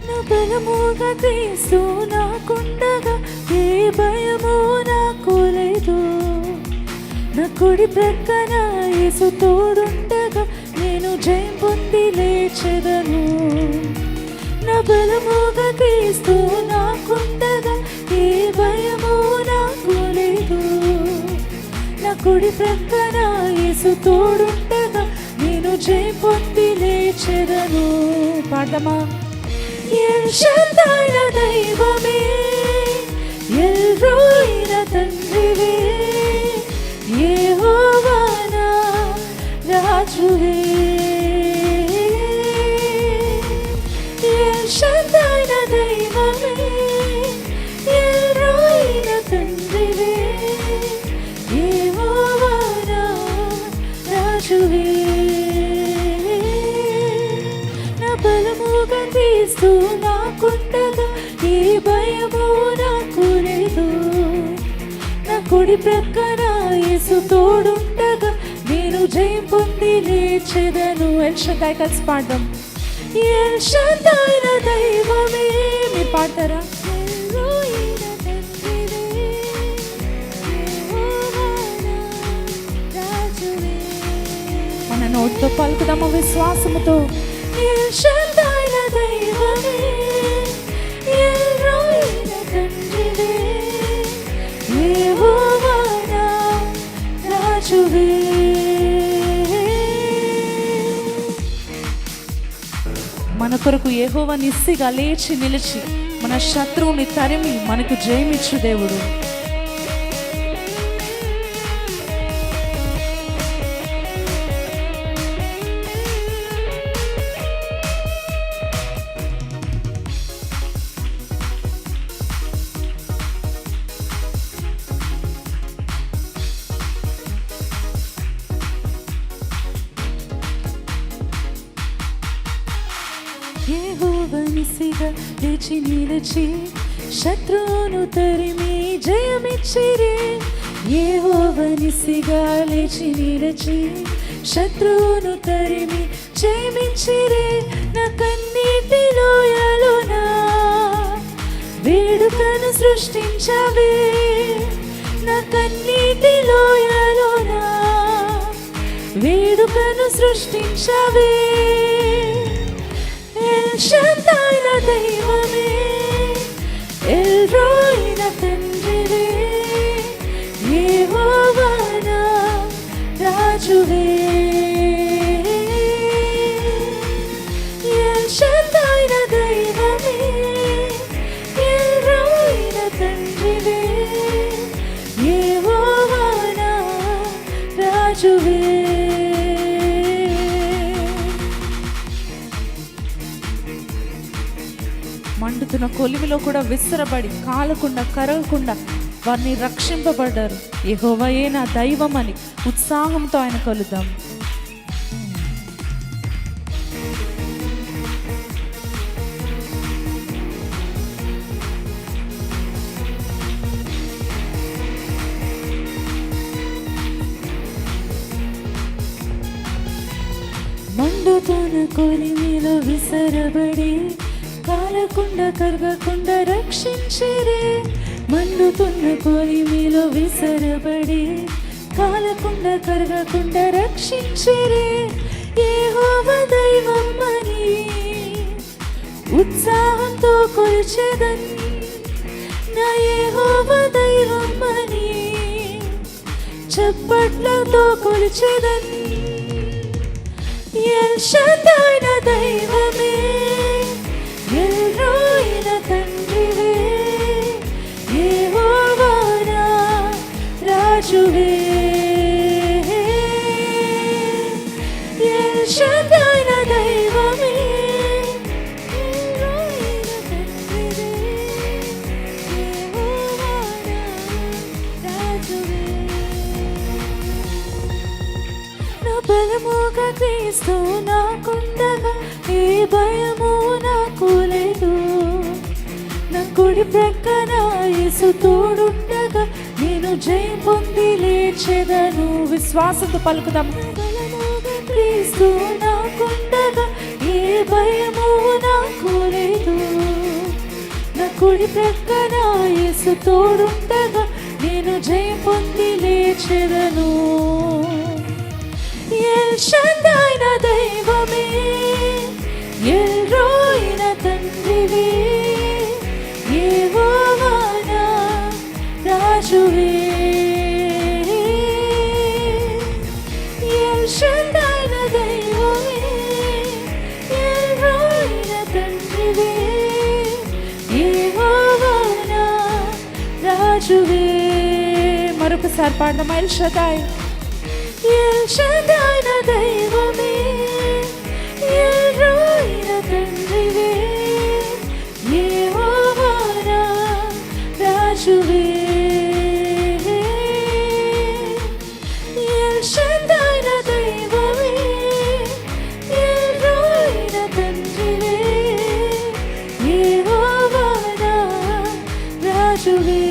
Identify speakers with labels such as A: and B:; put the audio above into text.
A: నా బలముగా క్రీస్తు నాకుండగా ఏ భయము నాకు లేదు. నా కుడి ప్రక్కన యేసు తోడుండగా నేను జయం పొంది లేచెదను. నా బలముగా క్రీస్తు నాకుండగా ఏ భయము నాకు లేదు. నా కుడి ప్రక్కన యేసు తోడుండగా నేను జయం పొంది లేచెదను. పాడమా. ఎల్ షద్దాయ్ నా దైవమే, ఎల్ రోయ్ నా తండ్రివే, యెహోవా నా రాజువే. ఎల్ షద్దాయ్ నా దైవమే, ఎల్ రోయ్ నా తండ్రివే, యెహోవా నా రాజువే. నా బలముగా క్రీస్తు నాకుండగా ఏ భయము నాకు లేదు. నా కుడి ప్రక్కన యేసు తోడుండగా నేను జయం పొంది లేచెదను. ఎల్ షద్దాయ్ కలిసి పాడదాం. ఎల్ షద్దాయ్ నా దైవమే. మీరు పాడతారా? మన నోటితో పలుకుదాము విశ్వాసముతో. ఎల్ షద్దాయ్ నా దైవమే, ఎల్ రోయ్ నా తండ్రివే, యెహోవా నా రాజువే. మన కొరకు యెహోవా నిస్సిగా లేచి నిలిచి మన శత్రువుని తరిమి మనకు జయమిచ్చు దేవుడు. యెహోవా నిస్సిగా లేచి నిలిచి శత్రువును తరిమి జయమిచ్చిరే. యెహోవా నిస్సిగా లేచి నిలిచి శత్రువును తరిమి జయమిచ్చిరే. నా కన్నీటి లోయలోన వేడుకను సృష్టించవే. నా కన్నీటి లోయలోన వేడుకను సృష్టించవే. ఎల్ షద్దాయ్ నా దైవమే, ఎల్ రోయ్ నా తండ్రివే, యెహోవా నా రాజువే. ఎల్ షద్దాయ్ నా దైవమే, ఎల్ రోయ్ నా తండ్రివే, యెహోవా నా రాజువే. మండుతున్న కొలిమిలో కూడా విసరబడి కాలకుండా కరగకుండా వారిని రక్షింపబడ్డారు. యెహోవాయే నా దైవం అని ఉత్సాహంతో ఆయన కొలుద్దాం. మండుతున్న కొలిమిలో విసరబడి కాలకుండా కరగకుండా రక్షించిరే. మండుతున్న కొలిమిలో విసరబడి కాలకుండా కరగకుండా రక్షించిరే. యెహోవా దైవమని ఉత్సాహంతో కొలిచెదన్. నా యెహోవా దైవమని చప్పట్లతో కొలిచెదన్. ఎల్ షద్దాయ్ నా దైవమే, ఎల్ రోయ్ నా తండ్రివే, యెహోవా నా రాజువే. ఎల్ షద్దాయ్ నా దైవమే, ఎల్ రోయ్ నా తండ్రివే, యెహోవా నా రాజువే. నా బలముగా క్రీస్తు నాకుండగా ఏ భయము నాకు లేదు. నా కుడి ప్రక్కన యేసు తోడుండగా నేను జయం పొంది లేచెదను. విశ్వాసంతో పలుకుదాం. క్రీస్తు నాకుండగా ఏ భయము నాకు లేదు. కుడి ప్రక్కన యేసు తోడుండగా నేను జయ పొంది లేచెదను. ఎల్ షద్దాయ్ నా దైవమే, ఎల్ రోయ్ నా తండ్రివే, యెహోవా నా రాజువే. ఎల్ షద్దాయ్ నా దైవమే, ఎల్ రోయ్ నా తండ్రివే, యెహోవా నా రాజువే. మరొకసారి పాడదాం. ఎల్ షద్దాయ్, ఎల్ షద్దాయ్ నా దైవమే, ఎల్ రోయ్ నా తండ్రివే, యెహోవా నా రాజువే. ఎల్ షద్దాయ్ నా దైవమే, ఎల్ రోయ్ నా తండ్రివే, యెహోవా నా రాజువే.